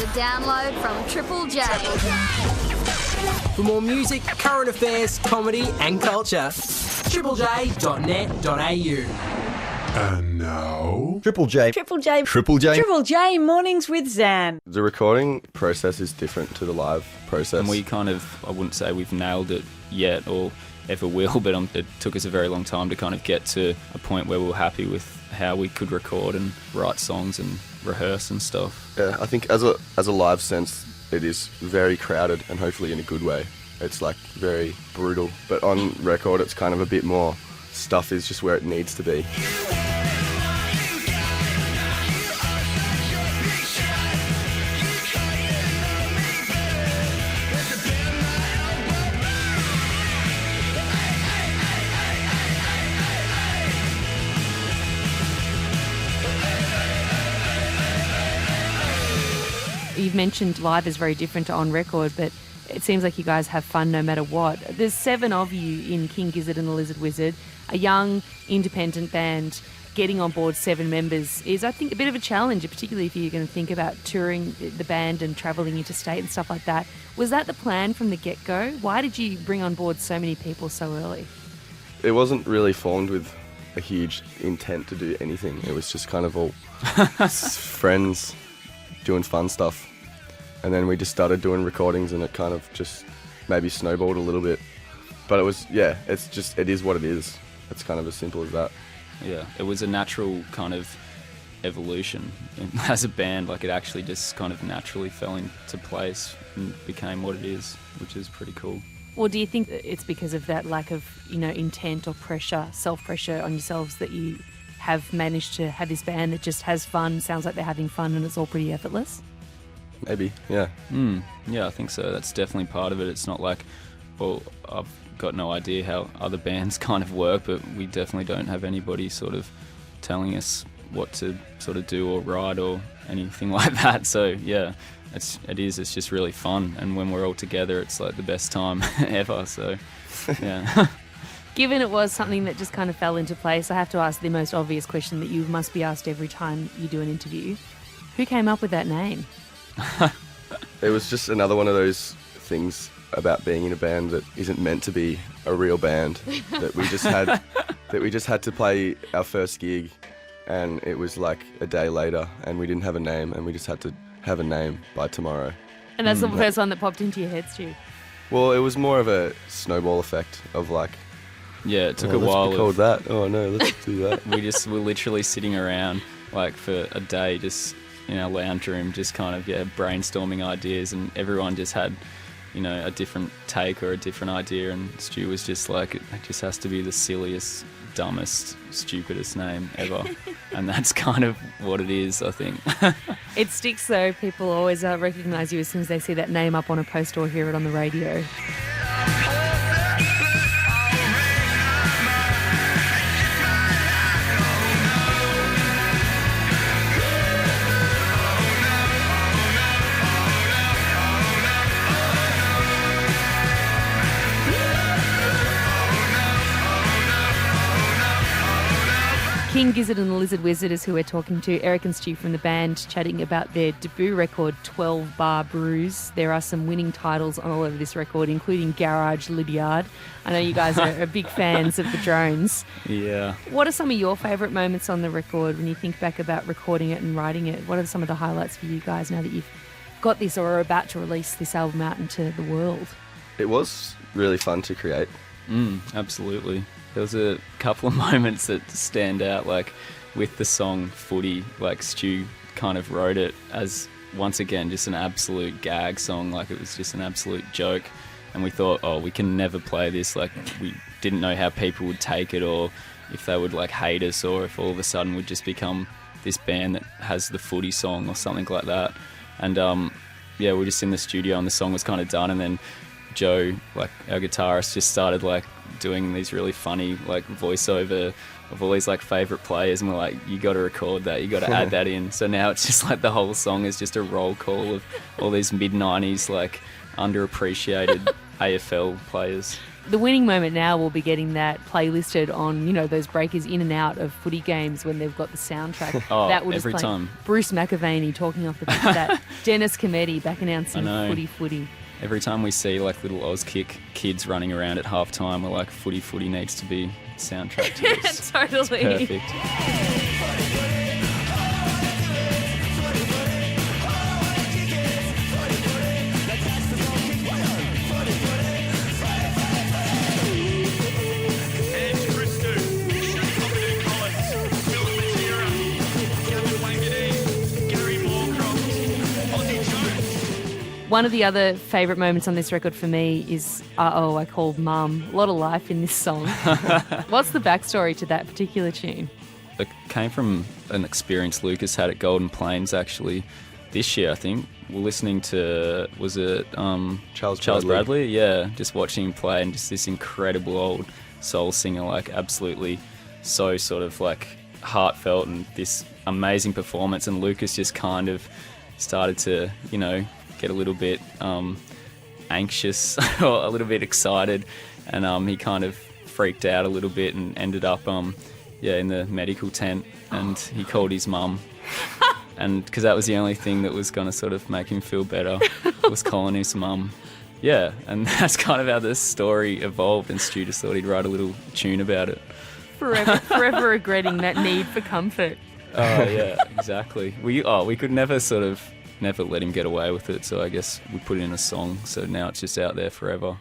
download from Triple J. For more music, current affairs, comedy and culture, triplej.net.au. And now... Triple J. Triple J. Triple J. Triple J mornings with Zan. The recording process is different to the live process. And we kind of, I wouldn't say we've nailed it yet or ever will, but it took us a very long time to kind of get to a point where we were happy with how we could record and write songs and rehearse and stuff. Yeah, I think as a live sense, it is very crowded and hopefully in a good way. It's like very brutal, but on record it's kind of a bit more stuff is just where it needs to be. You've mentioned live is very different to on record, but it seems like you guys have fun no matter what. There's 7 of you in King Gizzard and the Lizard Wizard. A young, independent band getting on board 7 members is, I think, a bit of a challenge, particularly if you're going to think about touring the band and travelling interstate and stuff like that. Was that the plan from the get-go? Why did you bring on board so many people so early? It wasn't really formed with a huge intent to do anything. It was just kind of all friends doing fun stuff. And then we just started doing recordings and it kind of just maybe snowballed a little bit. But it was, yeah, it is what it is. It's kind of as simple as that. Yeah, it was a natural kind of evolution. And as a band, like it actually just kind of naturally fell into place and became what it is, which is pretty cool. Or do you think that it's because of that lack of, intent or pressure, self-pressure on yourselves that you have managed to have this band that just has fun, sounds like they're having fun and it's all pretty effortless? Maybe, yeah. Yeah, I think so. That's definitely part of it. It's not like, well, I've got no idea how other bands kind of work, but we definitely don't have anybody sort of telling us what to sort of do or write or anything like that. So, yeah, it's just really fun. And when we're all together, it's like the best time ever. So, yeah. Given it was something that just kind of fell into place, I have to ask the most obvious question that you must be asked every time you do an interview. Who came up with that name? It was just another one of those things about being in a band that isn't meant to be a real band. that we just had to play our first gig, and it was like a day later, and we didn't have a name, and we just had to have a name by tomorrow. And that's the first one that popped into your head, Stu? Well, it was more of a snowball effect of like, yeah, it took a while. Let's call that. Oh no, let's do that. We just were literally sitting around like for a day, just in our lounge room, just kind of brainstorming ideas, and everyone just had a different take or a different idea, and Stu was just like, it just has to be the silliest, dumbest, stupidest name ever. And that's kind of what it is, I think. It sticks though. People always recognise you as soon as they see that name up on a poster or hear it on the radio. King Gizzard and the Lizard Wizard is who we're talking to. Eric and Stu from the band chatting about their debut record, 12 Bar Brews. There are some winning titles on all over this record, including Garage Lydiard. I know you guys are big fans of the drones. Yeah. What are some of your favourite moments on the record when you think back about recording it and writing it? What are some of the highlights for you guys now that you've got this or are about to release this album out into the world? It was really fun to create. Absolutely. There was a couple of moments that stand out, like with the song Footy, like Stu kind of wrote it as, once again, just an absolute gag song, like it was just an absolute joke. And we thought, we can never play this, like we didn't know how people would take it or if they would like hate us or if all of a sudden we'd just become this band that has the Footy song or something like that. And we were just in the studio and the song was kind of done, and then Joe, like our guitarist, just started like doing these really funny like voiceover of all these like favourite players, and we're like, you got to record that, you got to add that in. So now it's just like the whole song is just a roll call of all these mid-90s like underappreciated AFL players. The winning moment now will be getting that playlisted on, you know, those breakers in and out of footy games when they've got the soundtrack. Oh, that will every just play time. Bruce McAvaney talking off the back of that. Dennis Cometti back announcing I know. footy. Every time we see like little Auskick kids running around at halftime, we're like, footy needs to be soundtrack to this. Totally. It's perfect. One of the other favourite moments on this record for me is Uh-Oh, I Called Mum. A lot of life in this song. What's the backstory to that particular tune? It came from an experience Lucas had at Golden Plains actually this year, I think. We're listening to, was it Charles Bradley? Yeah, just watching him play and just this incredible old soul singer, like absolutely so sort of like heartfelt and this amazing performance. And Lucas just kind of started to, you know, get a little bit anxious or a little bit excited, and he kind of freaked out a little bit and ended up in the medical tent, and he called his mum, and because that was the only thing that was going to sort of make him feel better was calling his mum. Yeah, and that's kind of how this story evolved, and Stu just thought he'd write a little tune about it. Forever regretting that need for comfort. Oh yeah, exactly. We could never let him get away with it, so I guess we put it in a song, so now it's just out there forever.